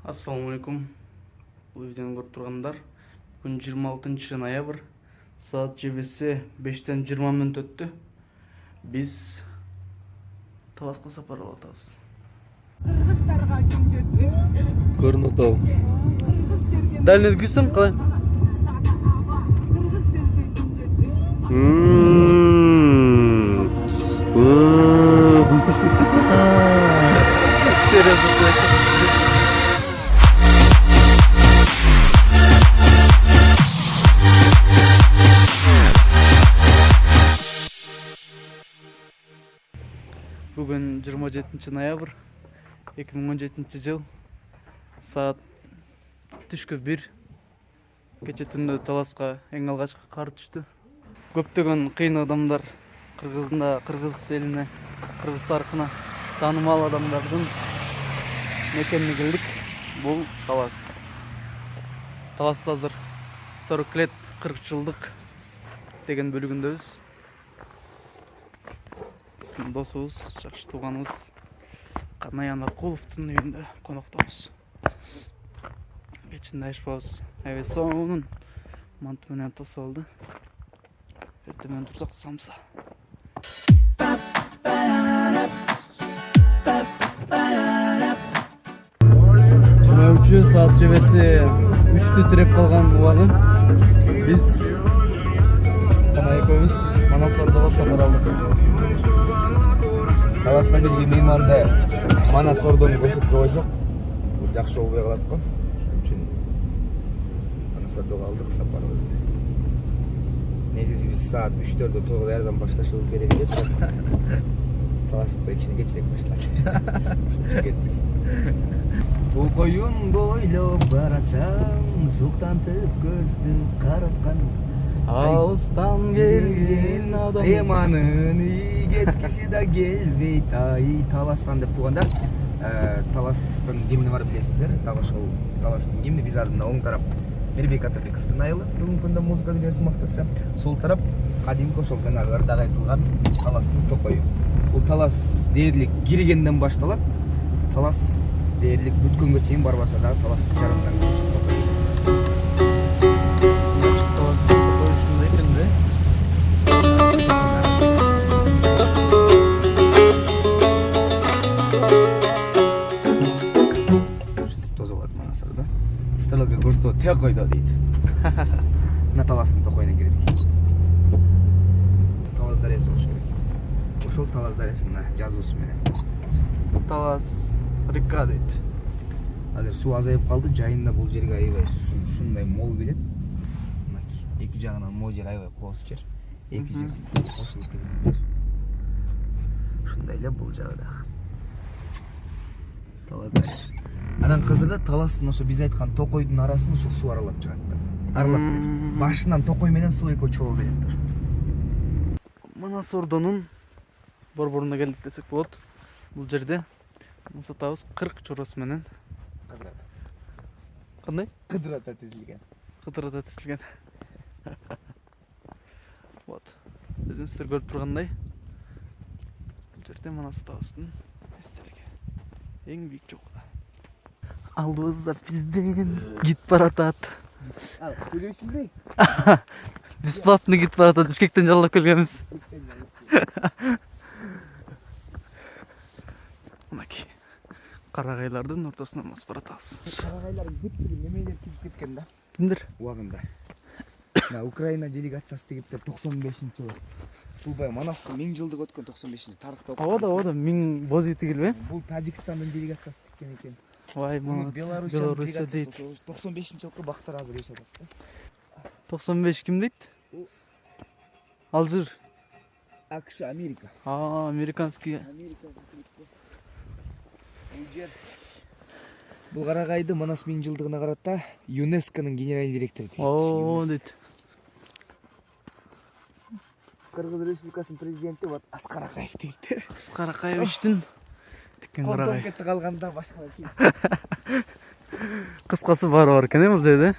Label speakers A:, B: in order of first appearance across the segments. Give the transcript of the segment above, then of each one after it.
A: Assalamu alaikum. Бұл видеоны көріп тұрғандар. Бүгін 26 ноябрь. Саат жебесі 5-тен 20 минут өтті. Біз Таласқа сапарлатабыз.
B: Көрініп тау.
A: Дәлінет күйсің, қалай? Бүгін 27 ноябрь 2017 жыл, саат түшкі 1. Кече түнде Таласқа ең алғашқы қар түшті. Көптеген қиын адамдар қырғыз еліне, қырғыз тарихына танымал адамдардың мекеніне келдік. Бұл Талас. Талас азыр 40 лет 40 жылдық деген бөлігіндеміз. Досыбыз, жақсы туғанымыз Қанай Анарқұловтың үйінде қонақтамыз. Кечінде айшпауыз әвесонын мантыменен тосылды. Ертемен тұрсақ самса. Үші саат жебесі 3-ті тіреп қалған уағын. Біз Қанай екеуміз Манас-Ордоға сапар алдық.
B: Таласқа келген мейманды Манас-Ордоны көрсетіп қойсақ, бұл жақсы болбай қалады ғой. Шоның үшін Манас-Ордоға алдық сапарымызды. Негізі біз саат 3-4-де тоғыда әрден башташымыз керек еді. Таласты кішіне кечірек башлады. Шоның кеттік. Бұл қойын бойлап баратсам, суқтантып көзді қаратқан
A: Алыстан келген адам
B: Еманын үйгеткісі да келбейт ай. Таластан деп туғандар, Таластың гимні бар білесіздер. Тағы сол Таластың гимні. Біз азында оң тарап Мирбек Атабековтың айылы, бүгінгі күнде музыка дүниесі мақтаса. Сол тарап қадимгі сол жаңағы ырдаға айтылған Таластың тоқойы. Бұл Талас дерлік киргенден башталады. Талас дерлік бүткенге чейін барбаса да Таластың жарымдан Тоқойда дейді. Мына Таластың тоқойына кередік. Талас дариясы болшы керек. Ошол Талас дариясына жазуысы менен.
A: Талас река дейді.
B: Азыр су азайып қалды, жайында бұл жерге аябай су шундай мол келеді. Екі жағынан мол жер аябай қосып жер. Екі жер қосылып келеді. Шундай эле бұл жағы. Талас дариясы. Анан қызығы Таластың ошо біз айтқан тоқойдың арасын ошол су аралап чыгат. Аралап берет. Башынан тоқой менен су экөө чогуу берет.
A: Манас-Ордонун борборуна келдик десек болот. Бул жерде сатабыз 40 чоросы менен кандай?
B: Кыдырата тизилген.
A: Кыдырата тизилген. Вот. Өзүңүздөр көрүп тургандай, бул жерде Манас-Атабыздын эстелиги. Эң бийик жокуда. Алдыбызда бизден гид баратат.
B: Ал, төлөйсүңбү?
A: Бесплатный гид баратат. Бишкектен жалдап келгенбиз. Мынакей. Карагайлардын ортосуна мас баратабыз.
B: Карагайлар көптүгү немелер кирип кеткен да?
A: Кимдер?
B: Убагында. Мына Украина делегациясы кептер 95-жылы. Бул бай Манастын 1000 жылдык өткөн 95-жылы тарыхта окуп.
A: Оода, 1000 боз ити келбе?
B: Бул Тажикстандын делегациясы кеткен экен.
A: Вай, молодец. Белоруссия дейт.
B: 95-жылкы бактар азыр жашап атты.
A: 95 ким дейт? Алжир.
B: АКШ, Америка.
A: Американский.
B: Бул карагайды Манас 1000 жылдыгына карата ЮНЕСКОнун генеральный директору дейт.
A: Оо, дейт.
B: Кыргыз Республикасынын президенти вот Аскар Акаев дейт.
A: Аскар Акаевичтин тиккен карагай.
B: Кетти калганда башка кийин.
A: Кыскасы бар экен бул жерде.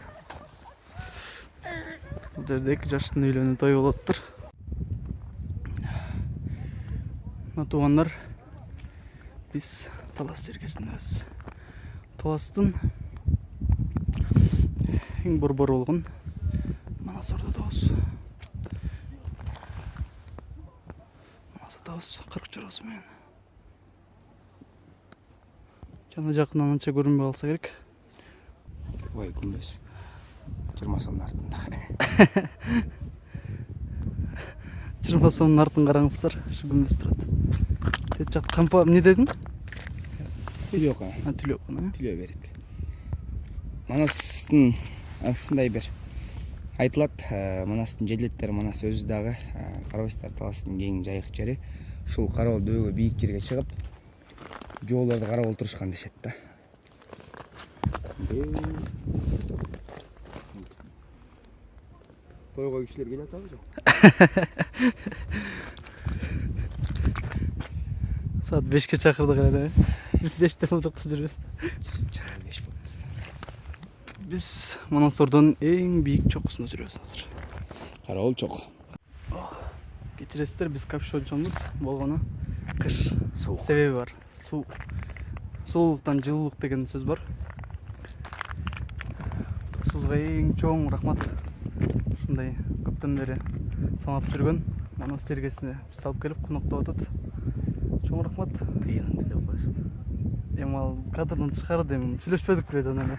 A: Бул жерде 2 жаштын үйлөнүү той болуп тур. Туугандар, биз Талас жергесиндебиз. Таластын кең борбор болгон Манас Ордодобуз. Манас атабыз 40 жарасы менен. Жана жакындан анча көрүнбөй калса керек.
B: Ой, күмбөз. 20 сомдун артында.
A: 20 сомдун артын караңыздар, ушу күмбөз турат. Тет жак кампа эмне дедиң?
B: Түлөк.
A: Түлөк.
B: Түлөө берет. Манастын ушундай бир айтылат, Манастын жеделеттери Манас өзү дагы Карабастар таластын кең жайык жери. Ушул карабал дөөгө бийик жерге чыгып, жоолорду карап олтурушкан дешет да. Тойго кишилер келет абы жок?
A: Saat 5'e çakırdık herhalde. Biz 5'te olacak duruyoruz. Biz Manas Ordo'nun en büyük çokusunu sürüyoruz hazır.
B: Карабал чок.
A: Geçiresizler biz kapşonçomuz болгону kış.
B: Soğuk.
A: Sebebi var. Soğuk. Soğuktan жылуулук деген söz var. Сузга эң чоң рахмат. Ушундай көптөн бери санап жүргөн Манас жергесине биз алып келип коноктоп атат. Чоң рахмат.
B: Тыйын тилеп койсун.
A: Эми ал кадрдан чыгарды эми сүйлөшпөдүк беле жана эле.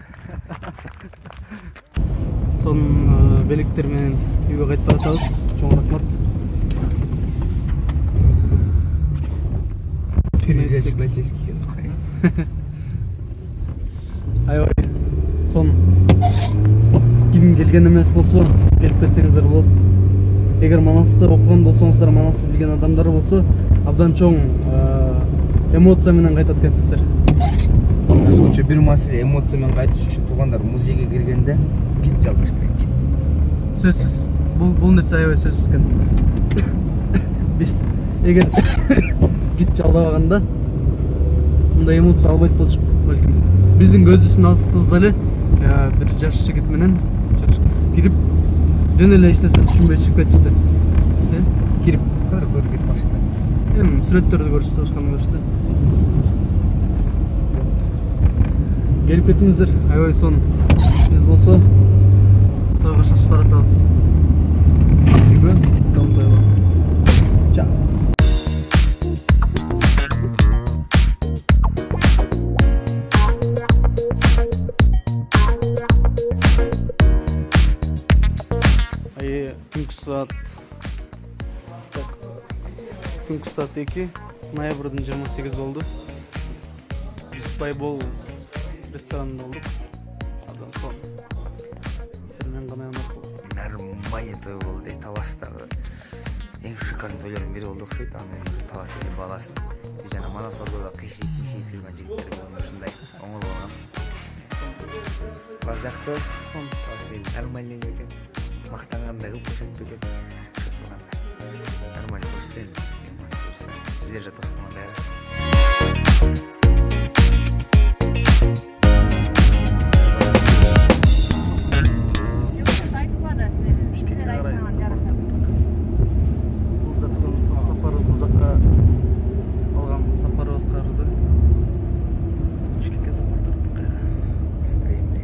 A: Сонун белектер менен үйгө кайтып баратабыз. Чоң рахмат.
B: Пережесик полицейский экен.
A: Аябай сон ким келген эмес болсо келип кетсеңиздер болот. Эгер Манасты окуган болсоңуздар, Манасты билген адамдар болсо, абдан чоң эмоция менен кайтат экенсиздер.
B: Өзгөчө бир маселе эмоция менен кайтыш үчүн туугандар музейге киргенде гид жалгаш керек.
A: Сөзсүз. Бул нерсе аябай сөзсүз экен. Биз эгер гид жалдабаганда мындай эмоция албайт болчук балким. Биздин көзүбүздүн астыбызда эле бир жаш жигит менен кирип жөн эле эч нерсе түшүнбөй чыгып кетишти.
B: Кирип кадыр көрүп кетип калышты.
A: Эми сүрөттөрдү көрүштү, башканы көрүштү. Келип кетиңиздер, аябай сон. Биз болсо тойго шашып баратабыз. Үйгө, там тойго. Чао. Күнкү саат 2, ноябрдын 28 болду. Биз Байбол ресторанында болдук. Абдан сон. Сиздермен гана
B: Нормальный той болду дейт, Таластагы эң шикарный тойлордун бири болду окшойт. Аны Талас эле бааласын. Биз жана Манас Ордодо кыйшыйт жүргөн жигиттер болду ушундай оңол болгон. Баш жакты Талас эле нормальный экен. Мактангандай кылып көрсөтпөй экен. Нормальный көрсөтөйүн. Сиздер же тоскоондай.
A: Бишкекке карай бул жактан сапар, бул жакка алган сапарыбыз карды. Бишкекке сапар тарттык кайра.
B: Стремли.